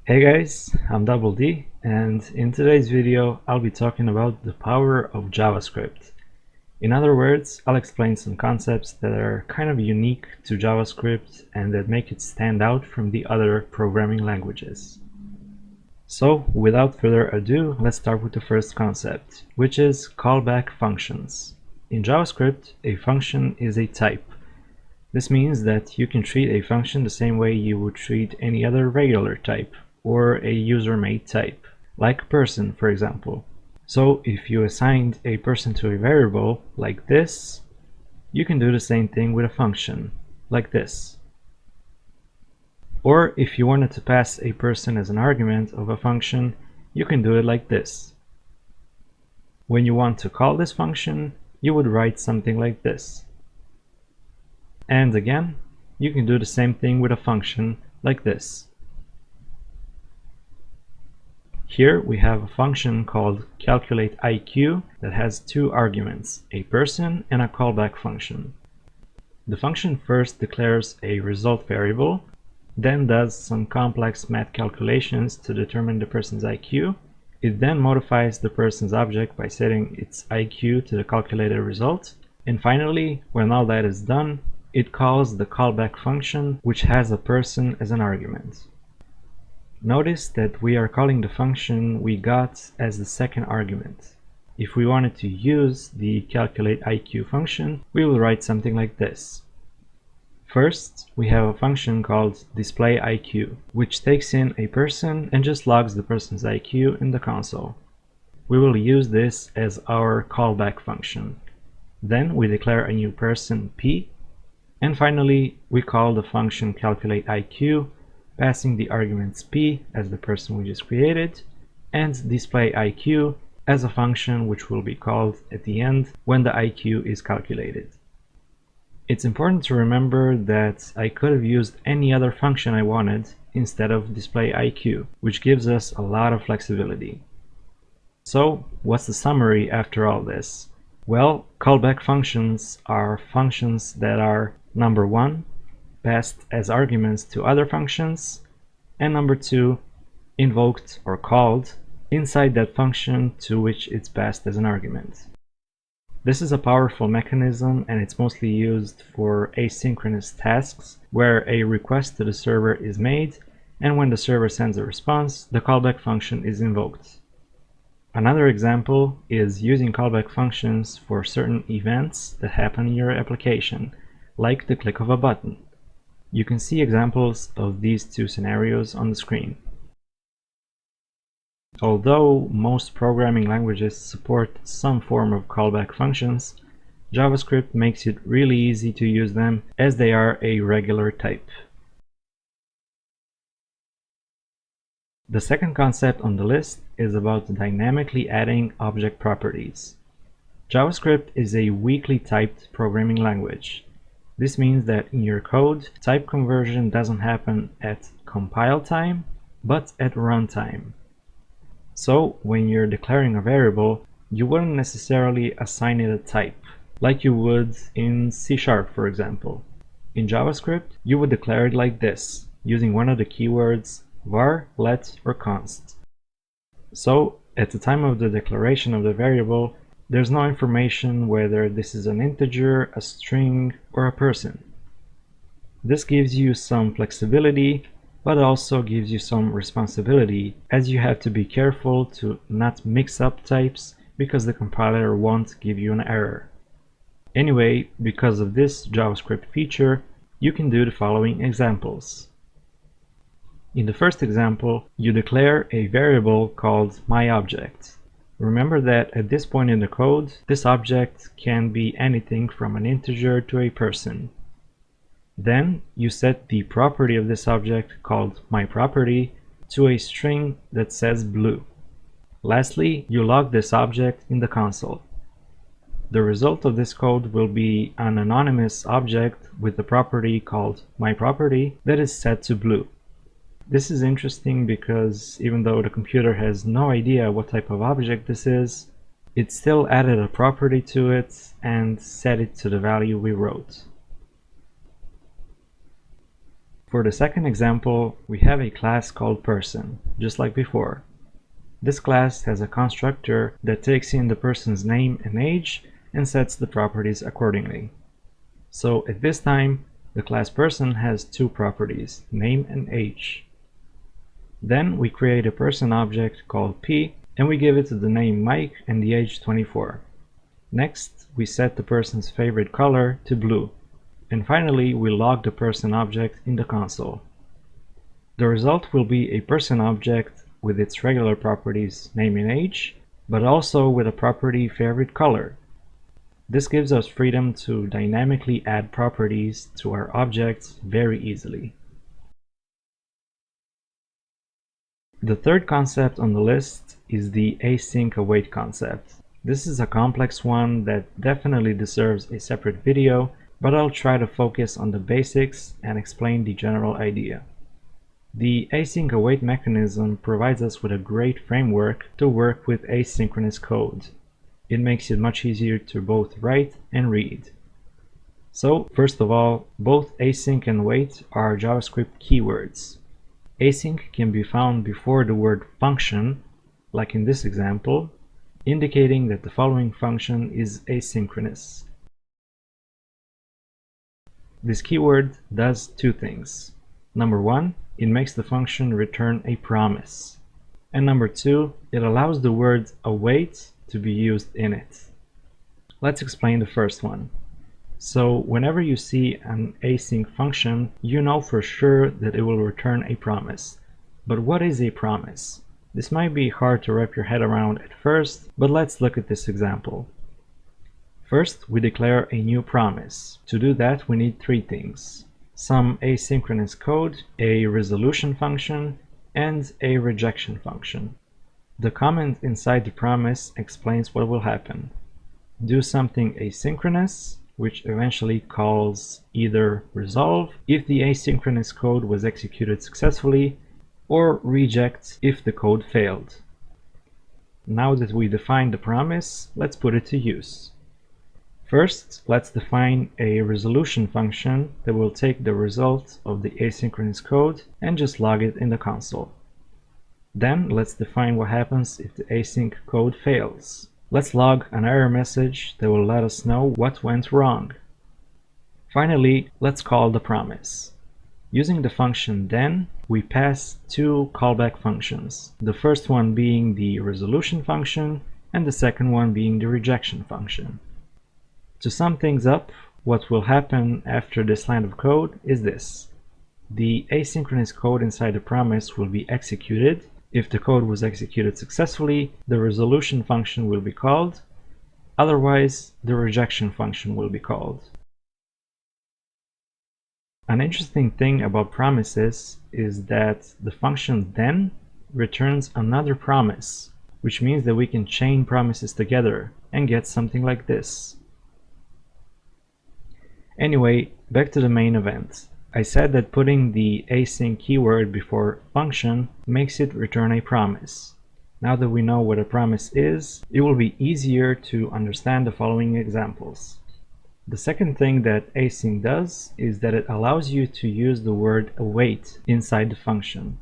Hey guys, I'm Double D, and in today's video I'll be talking about the power of JavaScript. In other words, I'll explain some concepts that are kind of unique to JavaScript and that make it stand out from the other programming languages. So, without further ado, let's start with the first concept, which is callback functions. In JavaScript, a function is a type. This means that you can treat a function the same way you would treat any other regular type, or a user-made type, like a person, for example. So if you assigned a person to a variable, like this, you can do the same thing with a function, like this. Or if you wanted to pass a person as an argument of a function, you can do it like this. When you want to call this function, you would write something like this. And again, you can do the same thing with a function like this. Here we have a function called calculateIQ that has two arguments, a person and a callback function. The function first declares a result variable, then does some complex math calculations to determine the person's IQ. It then modifies the person's object by setting its IQ to the calculated result. And finally, when all that is done, it calls the callback function, which has a person as an argument. Notice that we are calling the function we got as the second argument. If we wanted to use the calculateIQ function, we will write something like this. First, we have a function called displayIQ, which takes in a person and just logs the person's IQ in the console. We will use this as our callback function. Then we declare a new person P, and finally we call the function calculateIQ, passing the arguments P as the person we just created, and displayIQ as a function which will be called at the end when the IQ is calculated. It's important to remember that I could have used any other function I wanted instead of displayIQ, which gives us a lot of flexibility. So, what's the summary after all this? Well, callback functions are functions that are, number one, passed as arguments to other functions, and number two, invoked or called inside that function to which it's passed as an argument. This is a powerful mechanism, and it's mostly used for asynchronous tasks where a request to the server is made, and when the server sends a response, the callback function is invoked. Another example is using callback functions for certain events that happen in your application, like the click of a button. You can see examples of these two scenarios on the screen. Although most programming languages support some form of callback functions, JavaScript makes it really easy to use them as they are a regular type. The second concept on the list is about dynamically adding object properties. JavaScript is a weakly typed programming language. This means that in your code, type conversion doesn't happen at compile time, but at runtime. So when you're declaring a variable, you wouldn't necessarily assign it a type, like you would in C#, for example. In JavaScript, you would declare it like this, using one of the keywords var, let, or const. So at the time of the declaration of the variable, there's no information whether this is an integer, a string, or a person. This gives you some flexibility, but also gives you some responsibility, as you have to be careful to not mix up types because the compiler won't give you an error. Anyway, because of this JavaScript feature, you can do the following examples. In the first example, you declare a variable called myObject. Remember that at this point in the code, this object can be anything from an integer to a person. Then you set the property of this object called myProperty to a string that says blue. Lastly, you log this object in the console. The result of this code will be an anonymous object with the property called myProperty that is set to blue. This is interesting because even though the computer has no idea what type of object this is, it still added a property to it and set it to the value we wrote. For the second example, we have a class called person, just like before. This class has a constructor that takes in the person's name and age and sets the properties accordingly. So at this time, the class person has two properties, name and age. Then we create a person object called P and we give it the name Mike and the age 24. Next, we set the person's favorite color to blue. And finally, we log the person object in the console. The result will be a person object with its regular properties name and age, but also with a property favorite color. This gives us freedom to dynamically add properties to our objects very easily. The third concept on the list is the async await concept. This is a complex one that definitely deserves a separate video, but I'll try to focus on the basics and explain the general idea. The async await mechanism provides us with a great framework to work with asynchronous code. It makes it much easier to both write and read. So, first of all, both async and wait are JavaScript keywords. Async can be found before the word function, like in this example, indicating that the following function is asynchronous. This keyword does two things. Number one, it makes the function return a promise. And number two, it allows the word await to be used in it. Let's explain the first one. So whenever you see an async function, you know for sure that it will return a promise. But what is a promise? This might be hard to wrap your head around at first, but let's look at this example. First, we declare a new promise. To do that, we need three things: some asynchronous code, a resolution function, and a rejection function. The comment inside the promise explains what will happen. Do something asynchronous, which eventually calls either resolve if the asynchronous code was executed successfully, or reject if the code failed. Now that we defined the promise, let's put it to use. First, let's define a resolution function that will take the result of the asynchronous code and just log it in the console. Then let's define what happens if the async code fails. Let's log an error message that will let us know what went wrong. Finally, let's call the promise. Using the function then, we pass two callback functions, the first one being the resolution function and the second one being the rejection function. To sum things up, what will happen after this line of code is this. The asynchronous code inside the promise will be executed. If the code was executed successfully, the resolution function will be called. Otherwise, the rejection function will be called. An interesting thing about promises is that the function then returns another promise, which means that we can chain promises together and get something like this. Anyway, back to the main event. I said that putting the async keyword before function makes it return a promise. Now that we know what a promise is, it will be easier to understand the following examples. The second thing that async does is that it allows you to use the word await inside the function.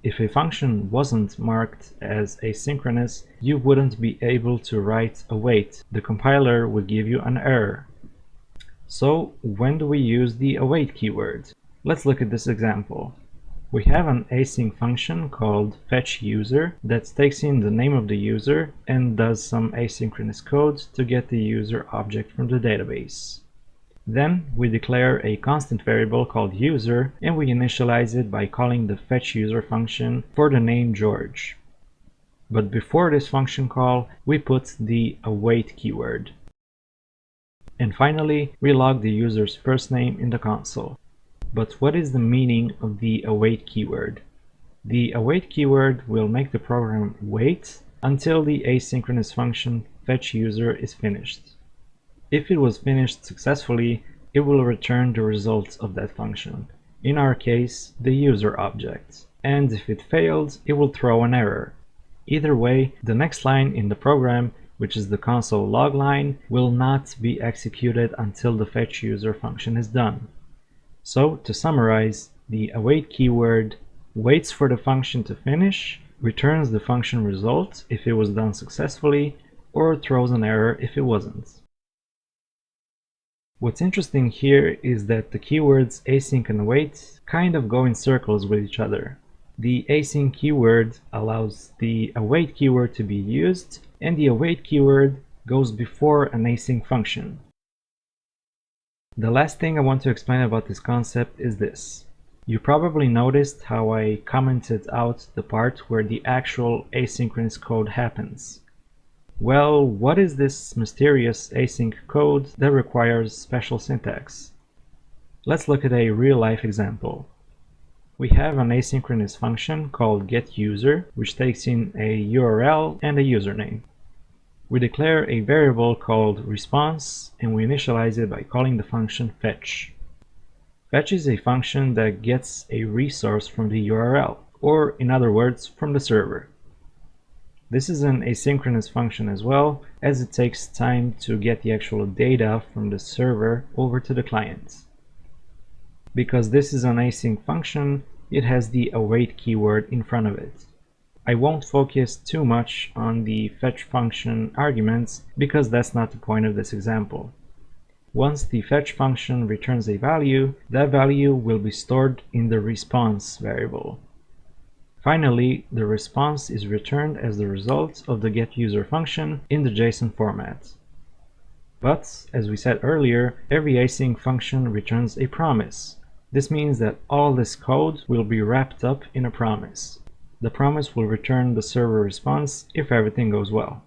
If a function wasn't marked as asynchronous, you wouldn't be able to write await. The compiler would give you an error. So when do we use the await keyword? Let's look at this example. We have an async function called fetchUser that takes in the name of the user and does some asynchronous code to get the user object from the database. Then we declare a constant variable called user and we initialize it by calling the fetchUser function for the name George. But before this function call, we put the await keyword. And finally, we log the user's first name in the console. But what is the meaning of the await keyword? The await keyword will make the program wait until the asynchronous function fetchUser is finished. If it was finished successfully, it will return the results of that function, in our case, the user object. And if it failed, it will throw an error. Either way, the next line in the program, which is the console log line, will not be executed until the fetchUser function is done. So, to summarize, The await keyword waits for the function to finish, returns the function result if it was done successfully, or throws an error if it wasn't. What's interesting here is that the keywords async and await kind of go in circles with each other. The async keyword allows the await keyword to be used, and the await keyword goes before an async function. The last thing I want to explain about this concept is this. You probably noticed how I commented out the part where the actual asynchronous code happens. Well, what is this mysterious async code that requires special syntax? Let's look at a real-life example. We have an asynchronous function called getUser, which takes in a URL and a username. We declare a variable called response, and we initialize it by calling the function fetch. Fetch is a function that gets a resource from the URL, or in other words, from the server. This is an asynchronous function as well, as it takes time to get the actual data from the server over to the client. Because this is an async function, it has the await keyword in front of it. I won't focus too much on the fetch function arguments because that's not the point of this example. Once the fetch function returns a value, that value will be stored in the response variable. Finally, the response is returned as the result of the getUser function in the JSON format. But, as we said earlier, every async function returns a promise. This means that all this code will be wrapped up in a promise. The promise will return the server response if everything goes well.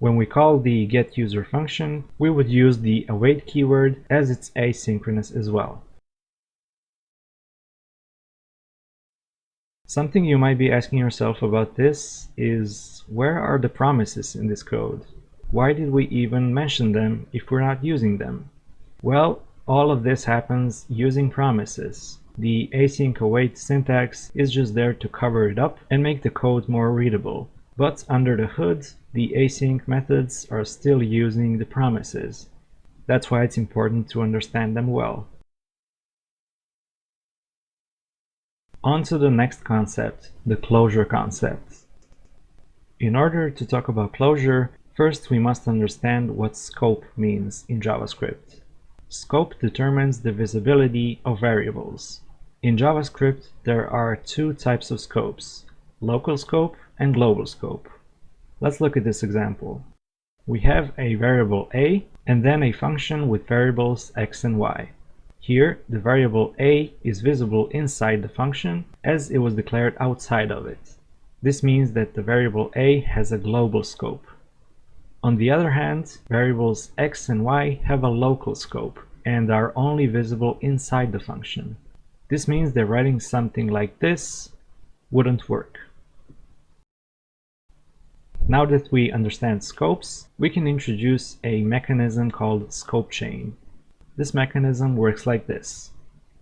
When we call the getUser function, we would use the await keyword as it's asynchronous as well. Something you might be asking yourself about this is, where are the promises in this code? Why did we even mention them if we're not using them? Well, all of this happens using promises. The async await syntax is just there to cover it up and make the code more readable. But under the hood, the async methods are still using the promises. That's why it's important to understand them well. On to the next concept, the closure concept. In order to talk about closure, first we must understand what scope means in JavaScript. Scope determines the visibility of variables. In JavaScript, there are two types of scopes, local scope and global scope. Let's look at this example. We have a variable a and then a function with variables x and y. Here, the variable a is visible inside the function as it was declared outside of it. This means that the variable a has a global scope. On the other hand, variables x and y have a local scope and are only visible inside the function. This means that writing something like this wouldn't work. Now that we understand scopes, we can introduce a mechanism called scope chain. This mechanism works like this.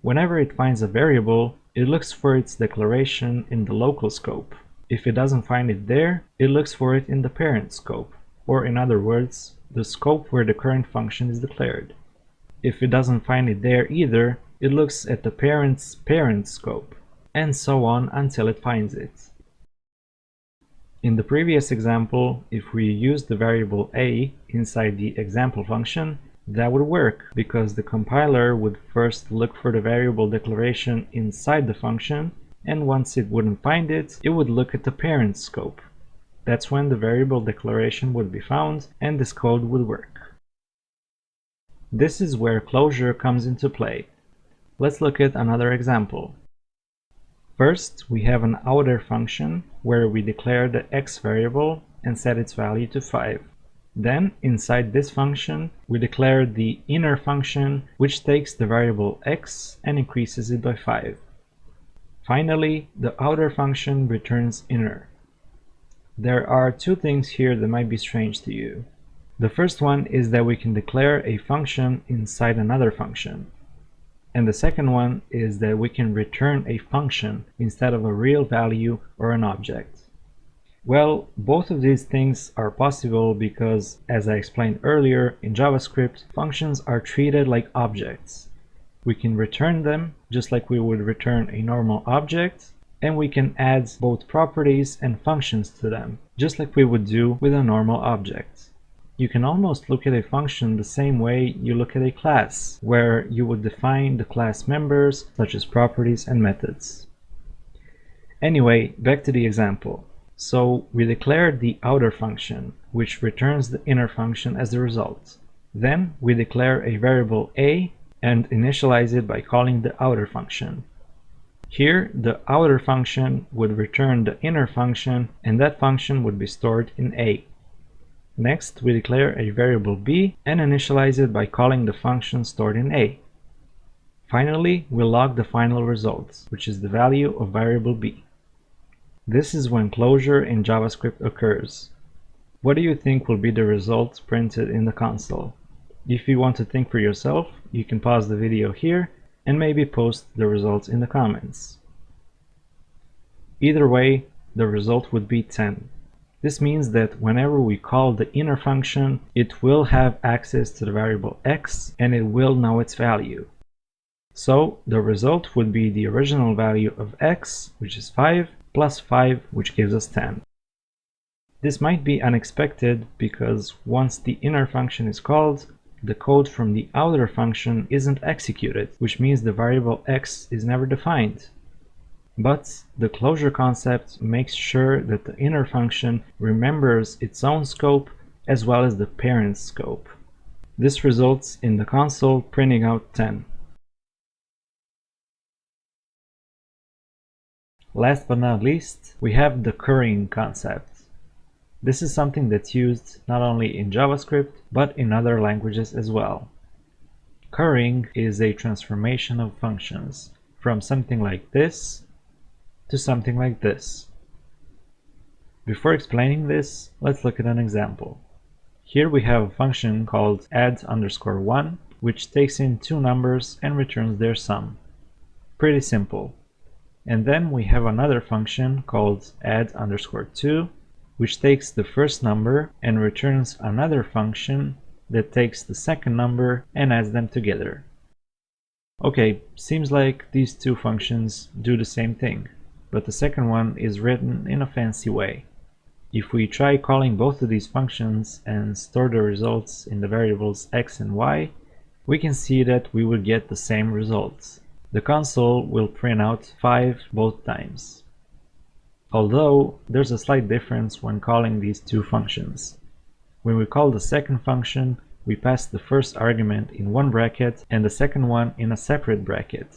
Whenever it finds a variable, it looks for its declaration in the local scope. If it doesn't find it there, it looks for it in the parent scope, or in other words, the scope where the current function is declared. If it doesn't find it there either, it looks at the parent's parent scope, and so on until it finds it. In the previous example, if we used the variable a inside the example function, that would work because the compiler would first look for the variable declaration inside the function, and once it wouldn't find it, it would look at the parent scope. That's when the variable declaration would be found and this code would work. This is where closure comes into play. Let's look at another example. First, we have an outer function where we declare the x variable and set its value to 5. Then, inside this function, we declare the inner function which takes the variable x and increases it by 5. Finally, the outer function returns inner. There are two things here that might be strange to you. The first one is that we can declare a function inside another function. And the second one is that we can return a function instead of a real value or an object. Well, both of these things are possible because, as I explained earlier, in JavaScript, functions are treated like objects. We can return them just like we would return a normal object, and we can add both properties and functions to them, just like we would do with a normal object. You can almost look at a function the same way you look at a class, where you would define the class members, such as properties and methods. Anyway, back to the example. So we declare the outer function, which returns the inner function as the result. Then we declare a variable a and initialize it by calling the outer function. Here, the outer function would return the inner function, and that function would be stored in a. Next, we declare a variable b and initialize it by calling the function stored in a. Finally, we log the final result, which is the value of variable b. This is when closure in JavaScript occurs. What do you think will be the result printed in the console? If you want to think for yourself, you can pause the video here and maybe post the results in the comments. Either way, the result would be 10. This means that whenever we call the inner function, it will have access to the variable x and it will know its value. So the result would be the original value of x, which is 5, plus 5, which gives us 10. This might be unexpected because once the inner function is called, the code from the outer function isn't executed, which means the variable x is never defined. But the closure concept makes sure that the inner function remembers its own scope as well as the parent's scope. This results in the console printing out 10. Last but not least, we have the currying concept. This is something that's used not only in JavaScript, but in other languages as well. Currying is a transformation of functions from something like this to something like this. Before explaining this, let's look at an example. Here we have a function called add_1, which takes in two numbers and returns their sum. Pretty simple. And then we have another function called add_2, which takes the first number and returns another function that takes the second number and adds them together. Okay, seems like these two functions do the same thing, but the second one is written in a fancy way. If we try calling both of these functions and store the results in the variables x and y, we can see that we will get the same results. The console will print out 5 both times. Although there's a slight difference when calling these two functions. When we call the second function, we pass the first argument in one bracket and the second one in a separate bracket.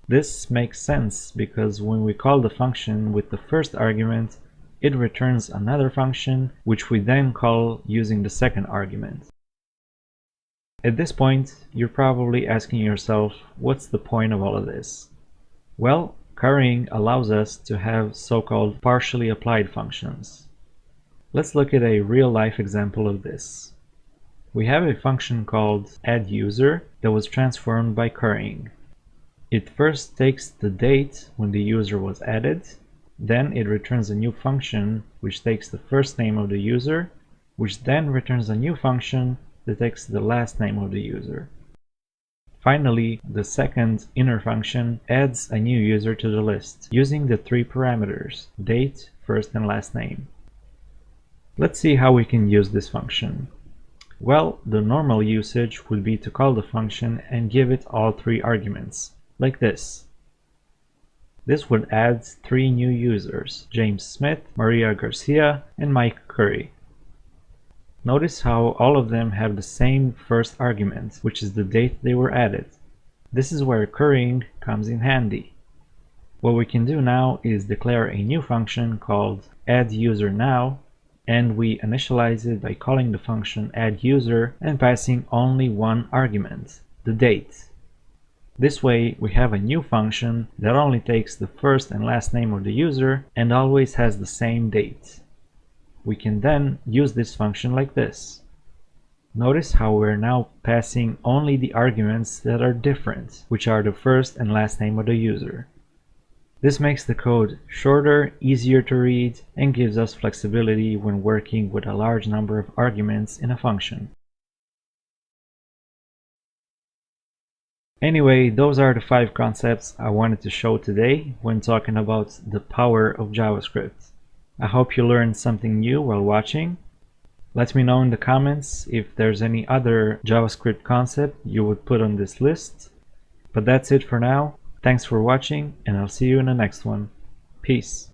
This makes sense because when we call the function with the first argument, it returns another function which we then call using the second argument. At this point, you're probably asking yourself, what's the point of all of this? Well, currying allows us to have so-called partially applied functions. Let's look at a real-life example of this. We have a function called addUser that was transformed by currying. It first takes the date when the user was added, then it returns a new function which takes the first name of the user, which then returns a new function that takes the last name of the user. Finally, the second inner function adds a new user to the list using the three parameters: date, first and last name. Let's see how we can use this function. Well, the normal usage would be to call the function and give it all three arguments, like this. This would add 3 new users: James Smith, Maria Garcia, and Mike Curry. Notice how all of them have the same first argument, which is the date they were added. This is where currying comes in handy. What we can do now is declare a new function called addUserNow, and we initialize it by calling the function addUser and passing only one argument, the date. This way we have a new function that only takes the first and last name of the user and always has the same date. We can then use this function like this. Notice how we're now passing only the arguments that are different, which are the first and last name of the user. This makes the code shorter, easier to read, and gives us flexibility when working with a large number of arguments in a function. Anyway, those are the 5 concepts I wanted to show today when talking about the power of JavaScript. I hope you learned something new while watching. Let me know in the comments if there's any other JavaScript concept you would put on this list. But that's it for now. Thanks for watching, and I'll see you in the next one. Peace.